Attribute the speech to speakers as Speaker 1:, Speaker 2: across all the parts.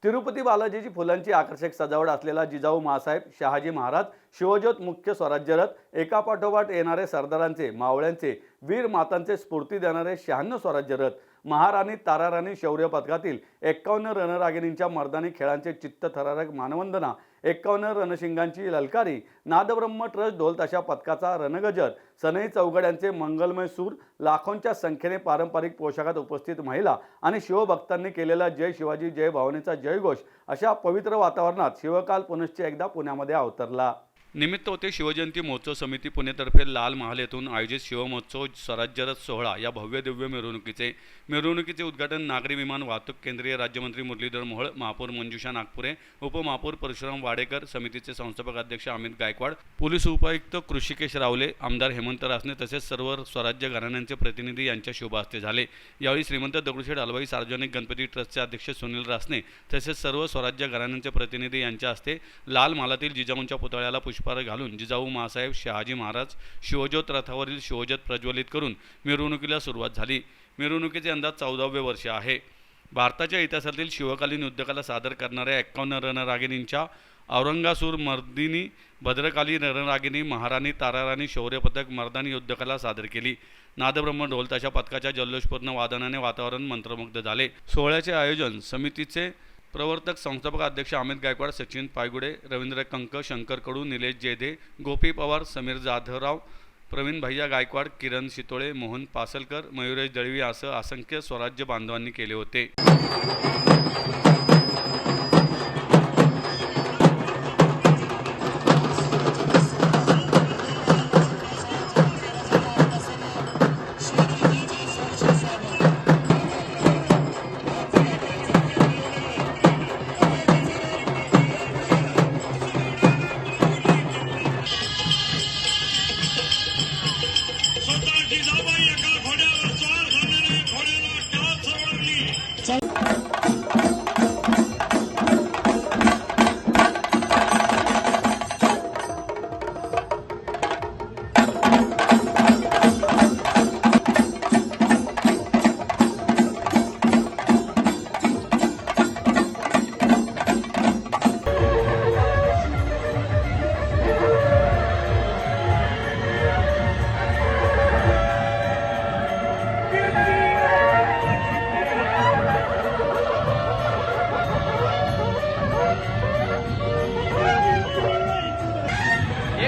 Speaker 1: तिरुपती बालाजीची फुलांची आकर्षक सजावट असलेला जिजाऊ माँसाहेब शहाजी महाराज शिवज्योत मुख्य स्वराज्य रथ, एकापाठोपाठ येणारे सरदारांचे, मावळ्यांचे, वीर मातांचे स्फूर्ती देणारे 96 स्वराज्य रथ, महाराणी ताराराणी शौर्य पथकातील 51 रणरागिणींच्या मर्दानी खेळांचे चित्तथरारक मानवंदना, 51 रणशिंगांची ललकारी, नादब्रह्म ट्रस्ट ढोलताशा पथकाचा रणगजर, सनई चौघड्यांचे मंगलमय सूर, लाखोंच्या संख्येने पारंपरिक पोशाखात उपस्थित महिला आणि शिवभक्तांनी केलेला जय शिवाजी जय भावनेचा जयघोष अशा पवित्र वातावरणात शिवकाल पुनश्च एकदा पुण्यामध्ये अवतरला।
Speaker 2: निमित्त होते शिवजयंती महोत्सव समिती पुणेतर्फे लाल महाल येथून आयोजित शिवमहोत्सव स्वराज्यरथ सोहळा या भव्य दिव्य मिरवणुकीचे उद्घाटन नागरी विमान वाहतूक केंद्रीय राज्यमंत्री मुरलीधर मोहोळ, महापौर मंजुषा नागपुरे, उपमहापौर परशुराम वाडेकर, समितीचे संस्थापक अध्यक्ष अमित गायकवाड, पोलीस उपायुक्त कृषिकेश रावले, आमदार हेमंत रासने तसेच सर्व स्वराज्य घराण्यांचे प्रतिनिधी यांच्या शुभ हस्ते झाले। यावेळी श्रीमंत दगडूशेठ हलवाई सार्वजनिक गणपती ट्रस्टचे अध्यक्ष सुनील रासने तसेच सर्व स्वराज्य घराण्यांचे प्रतिनिधी यांच्या हस्ते लाल महालातील जिजाऊंच्या पुतळ्याला पुष्पहार घालून जिजाऊ माँसाहेब शहाजी महाराज शिवज्योत रथावरील शिवज्योत प्रज्वलित करून मिरवणुकीला सुरुवात झाली। मिरवणुकीचे अंदाज 14वे वर्ष आहे। भारताच्या इतिहासातील शिवकालीन युद्धकला सादर करणाऱ्या 51 रणरागिणींच्या औरंगासूर मर्दिनी, भद्रकाली रणरागिणी, महाराणी ताराराणी शौर्य पथक मर्दानी युद्धकला सादर केली। नादब्रह्म ढोलताशा पथकाच्या जल्लोषपूर्ण वादनाने वातावरण मंत्रमुग्ध झाले। सोहळ्याचे आयोजन समितीचे प्रवर्तक संस्थापक अध्यक्ष अमित गायकवाड, सचिन पायगुडे, रवींद्र कंक, शंकर कडू, निलेश जेधे, गोपी पवार, समीर जाधवराव, प्रवीण भैया गायकवाड, किरण शितोळे, मोहन पासलकर, मयुरेश दळवी यासह असंख्य स्वराज्य बांधवांनी केले होते।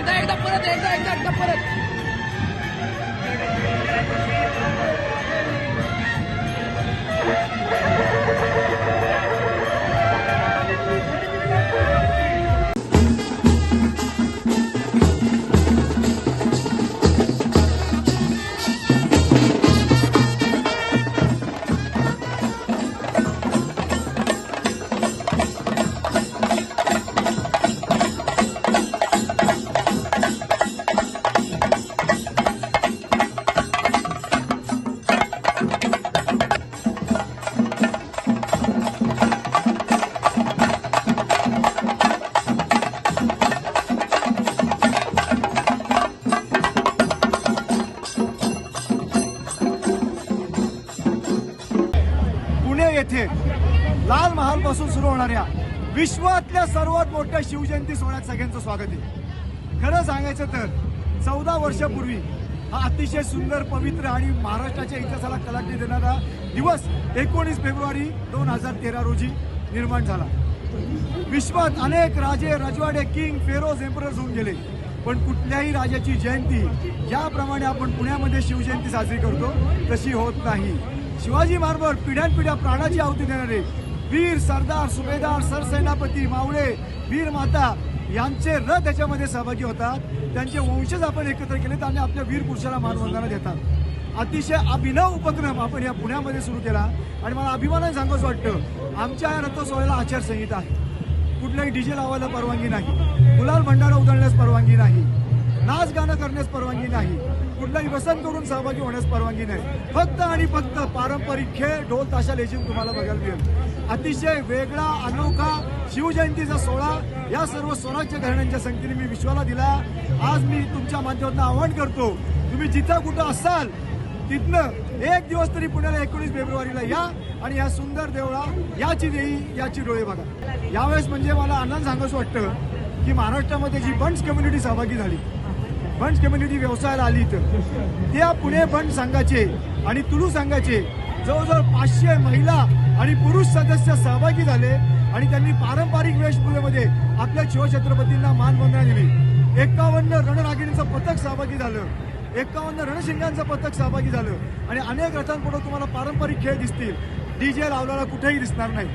Speaker 3: एकदा परत
Speaker 4: येथे लाल महाल पासून सुरू होणाऱ्या विश्वातल्या सर्वात मोठ्या शिवजयंती सोहळ्यात सगळ्यांचं स्वागत आहे। खरं सांगायचं तर 14 वर्षापूर्वी हा अतिशय सुंदर, पवित्र आणि महाराष्ट्राच्या इतिहासाला कलाटणी देणारा दिवस 19 फेब्रुवारी 2013 रोजी निर्माण झाला। विश्वात अनेक राजे, रजवाडे, किंग, फेरोज, एम्परर्स होऊन गेले, पण कुठल्याही राजाची जयंती ज्याप्रमाणे आपण पुण्यामध्ये शिवजयंती साजरी करतो तशी होत नाही। शिवाजी महाराज पिढ्यानपिढ्या प्राणाची आहुती देणारे वीर सरदार, सुभेदार, सरसेनापती, मावळे, वीर माता यांचे रथ याच्यामध्ये सहभागी होतात। त्यांचे वंशज आपण एकत्र केले आणि आपल्या वीर पुरुषाला मानवंदना देतात। अतिशय अभिनव उपक्रम आपण या पुण्यामध्ये सुरू केला आणि मला अभिमानाने सांगावंसं वाटतं, आमच्या या रथोत्सवाला आचारसंहिता आहे। कुठल्याही डीजे लावायला परवानगी नाही, गुलाल भंडारा उधळण्यास परवानगी नाही, नाच गाणं करण्यास परवानगी नाही, कुठलाही व्यसन करून सहभागी होण्यास परवानगी नाही। फक्त आणि फक्त पारंपरिक खेळ, ढोल ताशा लेझिम तुम्हाला बघायला मिळेल। अतिशय वेगळा, अनोखा शिवजयंतीचा सोहळा या सर्व स्वराज्य घराण्यांच्या संगतीने मी विश्वाला दिला। आज मी तुमच्या माध्यमातून आवाहन करतो, तुम्ही जिथं कुठं असाल तिथनं एक दिवस तरी पुण्याला 19 फेब्रुवारीला या आणि या सुंदर देवळा याची देई याची डोळे बघा. यावेळेस म्हणजे मला आनंद सांगायचं वाटतं की महाराष्ट्रामध्ये जी बंड्स कम्युनिटी सहभागी झाली, बंड्स कम्युनिटी व्यवसायाला आली, तर त्या पुणे बंड संघाचे आणि तुलू संघाचे जवळजवळ 500 महिला आणि पुरुष सदस्य सहभागी झाले आणि त्यांनी पारंपरिक वेशभूषेमध्ये आपल्या शिवछत्रपतींना मानवंदना दिली. 51 रणरागिणींचं पथक सहभागी झालं, 51 रणशिंगांचं पथक सहभागी झालं आणि अनेक रथांपुढे तुम्हाला पारंपरिक खेळ दिसतील. डीजे लावलेला कुठेही दिसणार नाही.